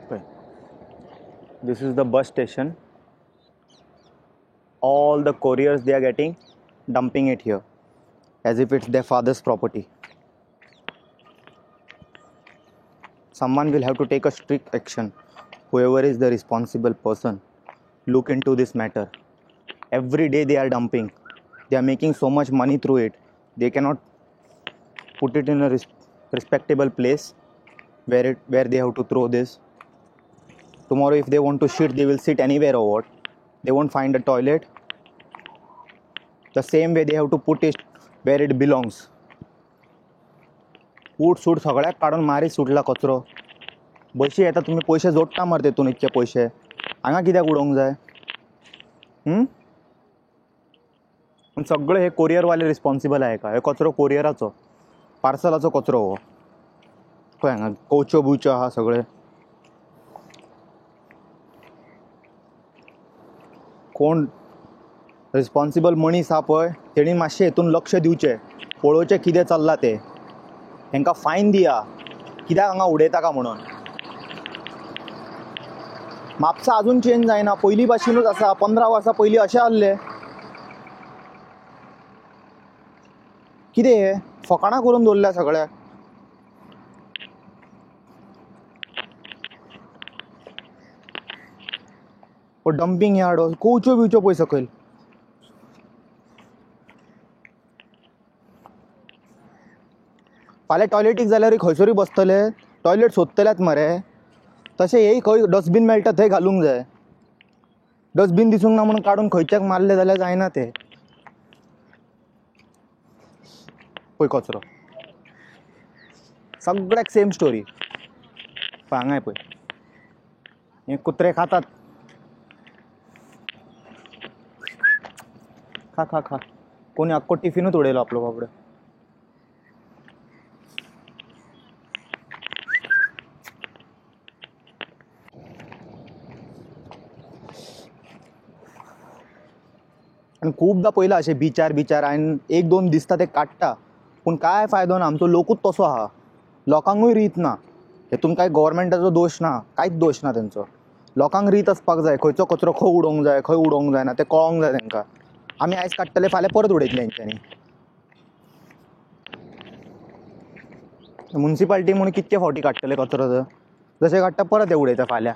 Okay. This is the bus station. All the couriers they are getting, dumping it here as if it's their father's property. Someone will have to take a strict action. Whoever is the responsible person, look into this matter. Every day they are dumping. They are making so much money through it. They cannot put it in a respectable place where they have to throw this. Tomorrow if they want to shit, they will sit anywhere or what? They won't find a toilet. The same way they have to put it where it belongs. उठ सूट सगळ्याक काढून मारी सुटला कचरो. बशी येता तुम्ही पैसे जोडटा मरे तेतून इतके पैसे हांगा कित्याक उडोवंक जाय? सगळे हे कोरियरवाले रिस्पॉन्सिबल आहे का? हे कचरो कोरियराचो, पार्सलाचो कचरो हो. पळय हांगा कोवच्यो बुच्यो आहा सगळे. कोण रिस्पॉन्सिबल मनीस आहा पळय तेणी मातशें हेतून लक्ष दिवचें, पळोवचें कितें चल्लां तें. हेंकां फायन दिया कित्याक हांगा उडयता का म्हणून. म्हापसा अजून चेंज जायना, पयलीं भाशेनूच आसा. 15 वर्सां पयलीं अशें आसलें. कितें हे फकाणां करून दवरल्या सगळ्याक. डंपिंग यार्ड कोवच्यो बिवच्यो पळय सकयल. फाल्यां टॉयलेटीक जाल्यार खंयसरूय बसतले, टॉयलेट सोदतल्यात मरे. तशें हेय खंय डस्टबीन मेळटा थंय घालूंक जाय. डस्टबीन दिसूंक ना म्हणून काडून खंयच्याक मारले जाल्यार जायना तें. पळय कचरो सगळ्याक सेम स्टोरी. हांगाय पळय हे कुत्रे खातात. खा खा खा. कोणी अख्खो टिफिनूच उडयलो आपलो बाबडे. आनी खूबदां पयलां अशें बिचार हांवें 1-2 दिसता ते काडटा, पूण काय फायदो ना. आमचो लोकूच तसो आहा. लोकांकूय रीत ना. हेतून काय गव्हर्मेंटाचो दोश ना, कांयच दोश ना तेंचो. लोकांक रीत आसपाक जाय, खंयचो कचरो खंय उडोवंक जाय, खंय उडोवंक जायना तें कळोंक जाय तेंकां. आमी आयज काडटले फाल्यां परत उडयतले हेंच्यांनी. म्युनिसिपालिटी म्हणून कितके फावटी काडटले कचरो? जशें काडटा परत ते उडयता फाल्यां.